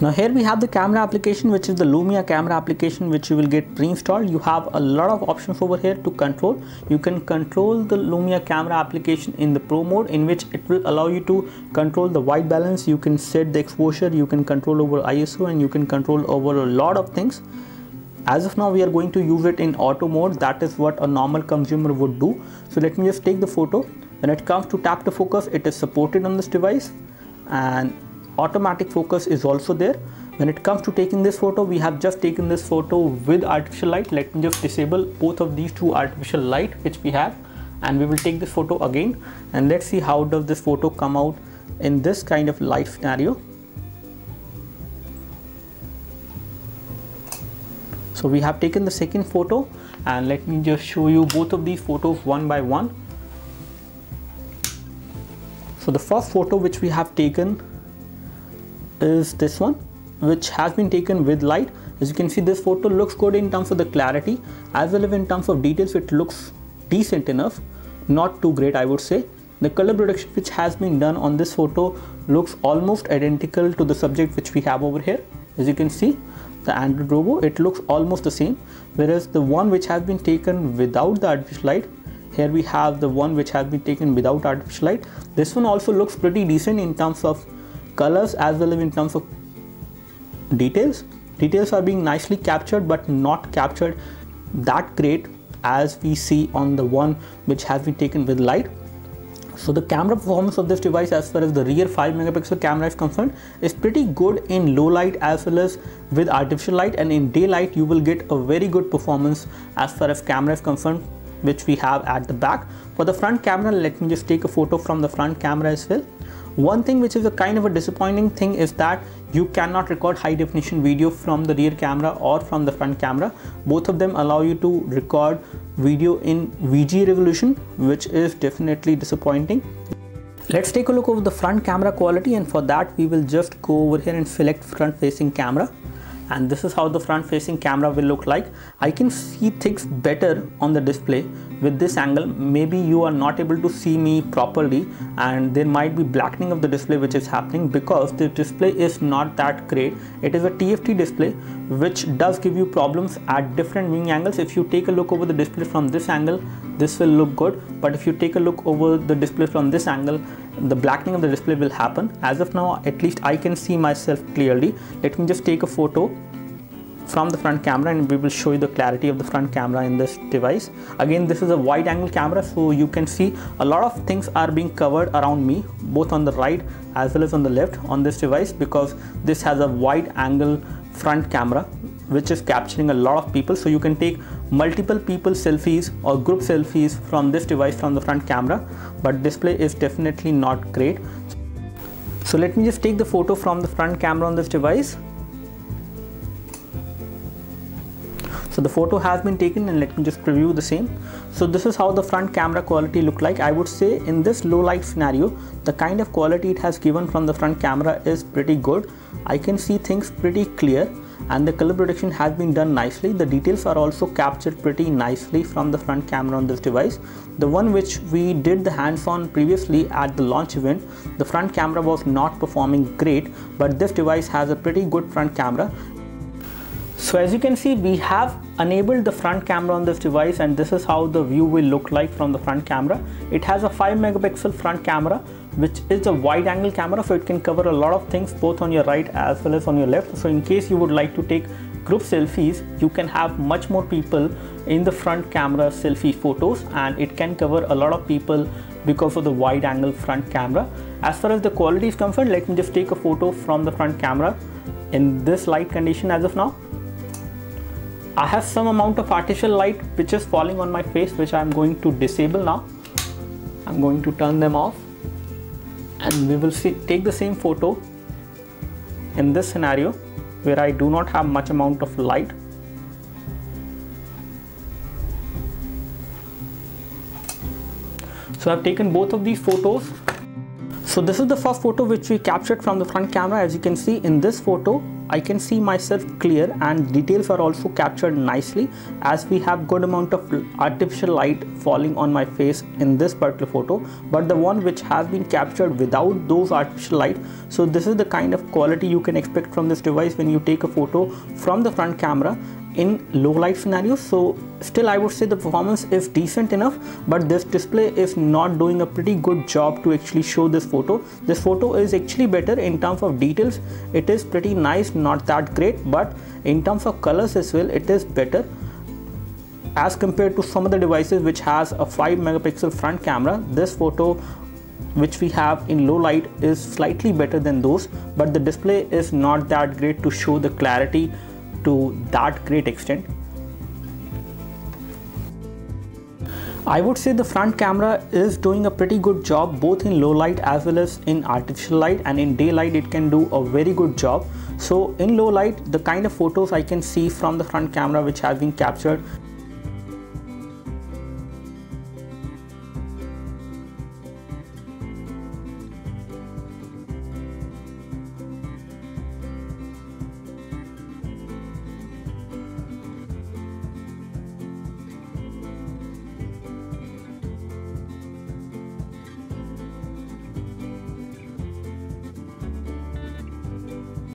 Now here we have the camera application, which is the Lumia camera application, which you will get pre-installed. You have a lot of options over here to control. You can control the Lumia camera application in the Pro mode, in which it will allow you to control the white balance. You can set the exposure, you can control over ISO, and you can control over a lot of things. As of now, we are going to use it in auto mode. That is what a normal consumer would do. So let me just take the photo. When it comes to tap to focus, it is supported on this device, and automatic focus is also there. When it comes to taking this photo, we have just taken this photo with artificial light. Let me just disable both of these two artificial light which we have, and we will take this photo again, and let's see how does this photo come out in this kind of light scenario. So we have taken the second photo, and let me just show you both of these photos one by one. So the first photo which we have taken is this one, which has been taken with light. As you can see, this photo looks good in terms of the clarity, as well as in terms of details. It looks decent enough, not too great, I would say. The color production which has been done on this photo looks almost identical to the subject which we have over here. As you can see, the Android logo, it looks almost the same, whereas the one which has been taken without the artificial light, here we have the one which has been taken without artificial light. This one also looks pretty decent in terms of colors as well as in terms of details. Details are being nicely captured, but not captured that great as we see on the one which has been taken with light. So the camera performance of this device, as far as the rear 5 megapixel camera is concerned, is pretty good in low light as well as with artificial light, and in daylight you will get a very good performance as far as camera is concerned, which we have at the back. For the front camera, let me just take a photo from the front camera as well. One thing which is a kind of a disappointing thing is that you cannot record high definition video from the rear camera or from the front camera. Both of them allow you to record video in VGA resolution, which is definitely disappointing. Let's take a look over the front camera quality, and for that we will just go over here and select front facing camera. And this is how the front facing camera will look like. I can see things better on the display with this angle. Maybe you are not able to see me properly, and there might be blackening of the display which is happening because the display is not that great. It is a TFT display which does give you problems at different viewing angles. If you take a look over the display from this angle, this will look good, but if you take a look over the display from this angle, the blackening of the display will happen. As of now, at least I can see myself clearly. Let me just take a photo from the front camera, and we will show you the clarity of the front camera in this device. Again, this is a wide angle camera, so you can see a lot of things are being covered around me, both on the right as well as on the left on this device, because this has a wide angle front camera which is capturing a lot of people. So you can take multiple people selfies or group selfies from this device from the front camera, but display is definitely not great. So let me just take the photo from the front camera on this device. So the photo has been taken, and let me just preview the same. So this is how the front camera quality look like. I would say in this low light scenario, the kind of quality it has given from the front camera is pretty good. I can see things pretty clear, and the color production has been done nicely. The details are also captured pretty nicely from the front camera on this device. The one which we did the hands-on previously at the launch event, the front camera was not performing great, but this device has a pretty good front camera. So as you can see, we have enabled the front camera on this device, and this is how the view will look like from the front camera. It has a 5 megapixel front camera, which is a wide angle camera, so it can cover a lot of things both on your right as well as on your left. So in case you would like to take group selfies, you can have much more people in the front camera selfie photos, and it can cover a lot of people because of the wide angle front camera. As far as the quality is concerned, let me just take a photo from the front camera in this light condition. As of now, I have some amount of artificial light which is falling on my face, which I'm going to disable now. I'm going to turn them off, and we will take the same photo in this scenario where I do not have much amount of light. So I've taken both of these photos. So this is the first photo which we captured from the front camera. As you can see in this photo, I can see myself clear and details are also captured nicely, as we have good amount of artificial light falling on my face in this particular photo, but the one which has been captured without those artificial light. So this is the kind of quality you can expect from this device when you take a photo from the front camera in low light scenarios. So still I would say the performance is decent enough, but this display is not doing a pretty good job to actually show this photo. This photo is actually better in terms of details. It is pretty nice, not that great, but in terms of colors as well, it is better as compared to some of the devices which has a 5 megapixel front camera. This photo which we have in low light is slightly better than those, but the display is not that great to show the clarity to that great extent. I would say the front camera is doing a pretty good job both in low light as well as in artificial light, and in daylight it can do a very good job. So in low light, the kind of photos I can see from the front camera which has been captured